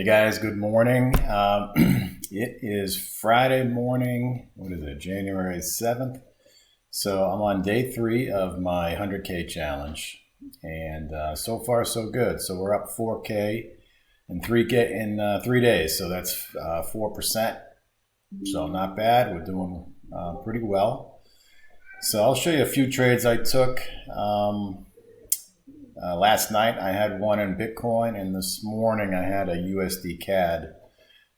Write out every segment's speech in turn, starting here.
Hey guys, good morning. It is Friday morning, what is it, January 7th. So I'm on day 3 of my 100K challenge, and so far so good. So we're up 4K in 3K in 3 days, so that's 4%. So not bad, we're doing pretty well. So I'll show you a few trades I took. Last night I had one in Bitcoin, and this morning I had a USD CAD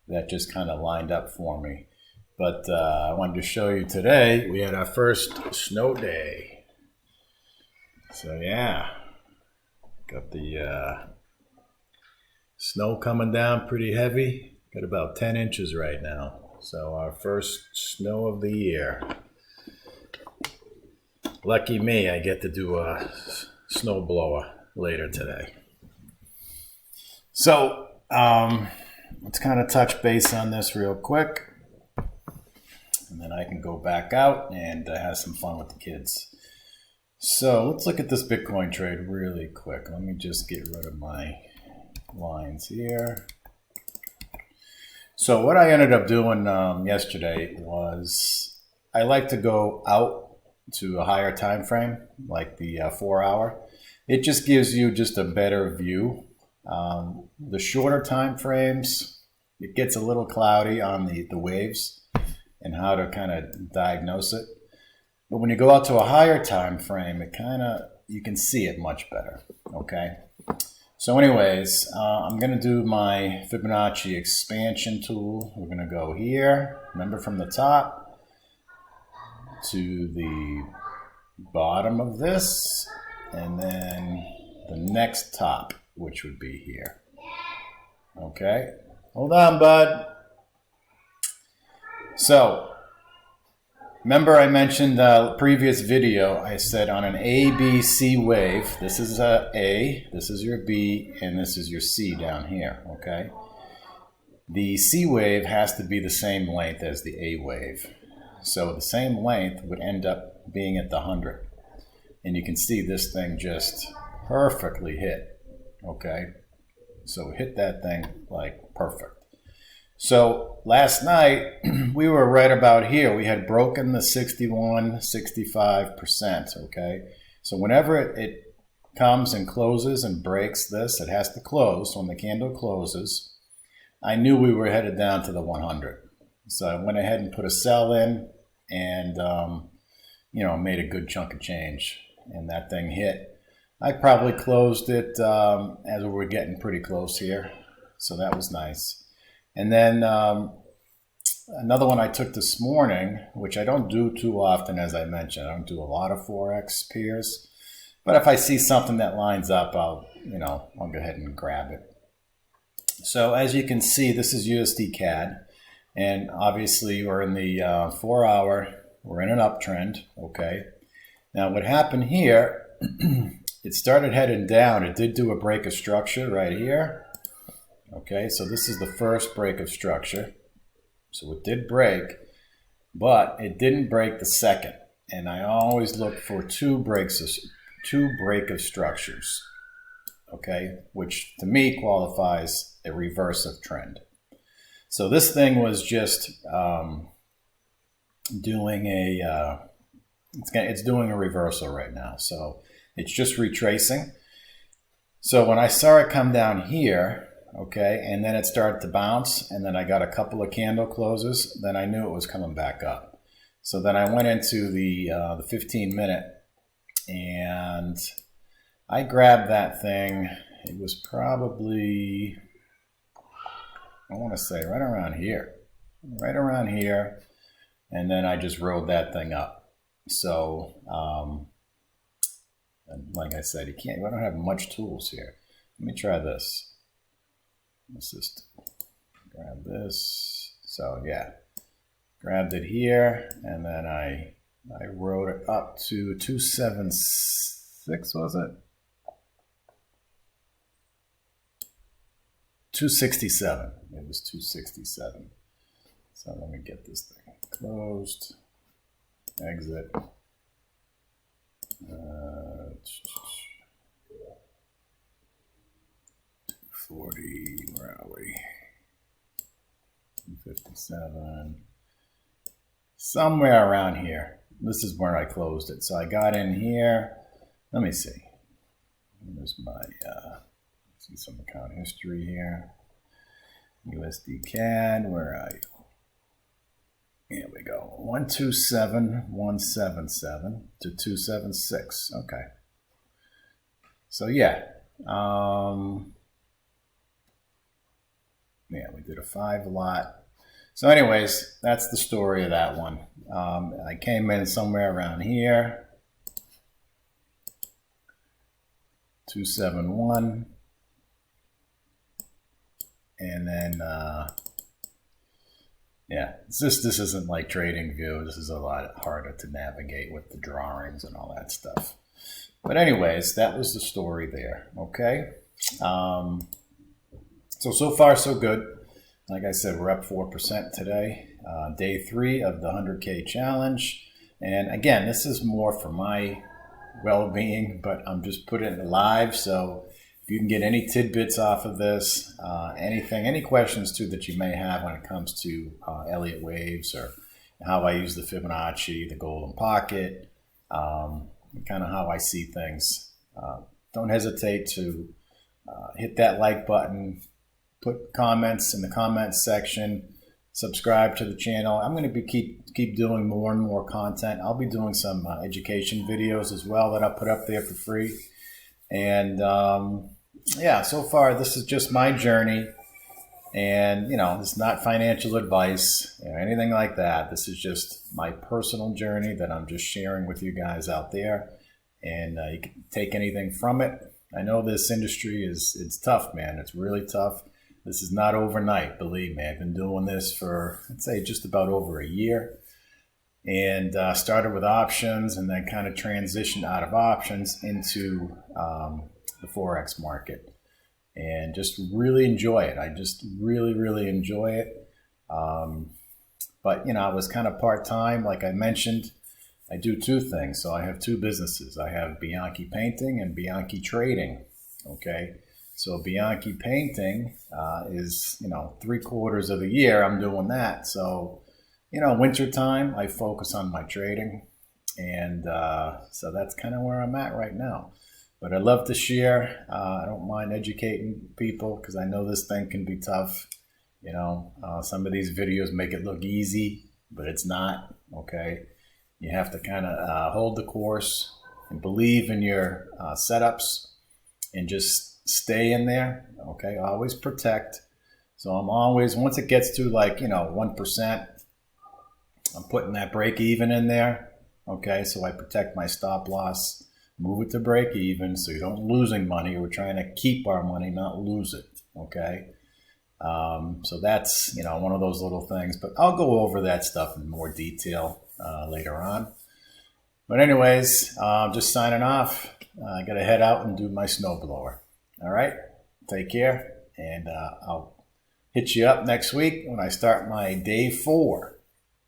that just kind of lined up for me. But I wanted to show you today, we had our first snow day. So yeah, got the snow coming down pretty heavy. Got about 10 inches right now. So our first snow of the year. Lucky me, I get to do a snow blower later today. So let's kind of touch base on this real quick, and then I can go back out and have some fun with the kids. So let's look at this Bitcoin trade really quick. Let me just get rid of my lines here. So what I ended up doing yesterday was I like to go out to a higher time frame, like the 4 hour. It just gives you just a better view. The shorter time frames, it gets a little cloudy on the waves and how to kind of diagnose it. But when you go out to a higher time frame, it you can see it much better. Okay. So anyways, I'm going to do my Fibonacci expansion tool. We're going to go here, remember, from the top to the bottom of this, and then the next top, which would be here. Okay, hold on, bud. So remember I mentioned previous video, I said on an ABC wave, this is a A, this is your B, and this is your C down here. Okay, the C wave has to be the same length as the A wave. So the same length would end up being at the 100. And you can see this thing just perfectly hit. Okay. So hit that thing like perfect. So last night we were right about here. We had broken the 65%. Okay. So whenever it comes and closes and breaks this, it has to close. So when the candle closes, I knew we were headed down to the 100. So I went ahead and put a sell in and, made a good chunk of change, and that thing hit. I probably closed it as we were getting pretty close here. So that was nice. And then another one I took this morning, which I don't do too often, as I mentioned. I don't do a lot of Forex pairs, but if I see something that lines up, I'll go ahead and grab it. So as you can see, this is USD CAD. And obviously we're in the 4 hour, we're in an uptrend, okay? Now what happened here, it started heading down. It did do a break of structure right here. Okay, so this is the first break of structure. So it did break, but it didn't break the second. And I always look for two break of structures, okay? Which to me qualifies a reverse of trend. So this thing was just doing it's doing a reversal right now. So it's just retracing. So when I saw it come down here, okay, and then it started to bounce, and then I got a couple of candle closes, then I knew it was coming back up. So then I went into the 15-minute, and I grabbed that thing. It was probably, I want to say right around here, and then I just rode that thing up. So, and like I said, I don't have much tools here. Let me try this. Let's just grab this. So yeah, grabbed it here, and then I rode it up to 276, was it? 267. It was 267. So let me get this thing closed. Exit. 240. Where are we? 7, somewhere around here. This is where I closed it. So I got in here. Let me see. There's my, see some account history here. USD CAD, where are you? Here we go. 127,177 to 276. Okay. So yeah. Yeah, we did a 5 lot. So anyways, that's the story of that one. I came in somewhere around here. 271. And then, yeah, this isn't like Trading View. This is a lot harder to navigate with the drawings and all that stuff. But anyways, that was the story there, okay? So far, so good. Like I said, we're up 4% today. Day 3 of the 100K challenge. And again, this is more for my well-being, but I'm just putting it live. So if you can get any tidbits off of this, anything, any questions too that you may have when it comes to Elliott waves or how I use the Fibonacci, the golden pocket, kind of how I see things. Don't hesitate to hit that like button, put comments in the comments section, subscribe to the channel. I'm going to keep doing more and more content. I'll be doing some education videos as well that I'll put up there for free. And yeah, so far this is just my journey, and you know, it's not financial advice or anything like that. This is just my personal journey that I'm just sharing with you guys out there, and you can take anything from it. I know this industry it's tough, man. It's really tough. This is not overnight, believe me. I've been doing this for, I'd say, just about over a year. And started with options and then kind of transitioned out of options into the Forex market. And just really enjoy it. I just really, really enjoy it. But, you know, I was kind of part-time. Like I mentioned, I do 2 things. So I have 2 businesses. I have Bianchi Painting and Bianchi Trading, okay? So Bianchi Painting is, you know, 3/4 of the year I'm doing that. So, you know, winter time, I focus on my trading. And so that's kind of where I'm at right now. But I love to share. I don't mind educating people because I know this thing can be tough. You know, some of these videos make it look easy, but it's not, okay? You have to kind of hold the course and believe in your setups and just stay in there, okay? Always protect. So I'm always, once it gets to like, you know, 1%, I'm putting that break even in there, okay? So I protect my stop loss, move it to break even so you don't losing money. We're trying to keep our money, not lose it, okay? So that's, you know, one of those little things, but I'll go over that stuff in more detail later on. But anyways, just signing off. I got to head out and do my snowblower. All right, take care, and I'll hit you up next week when I start my day 4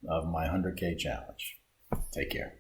of my 100K challenge. Take care.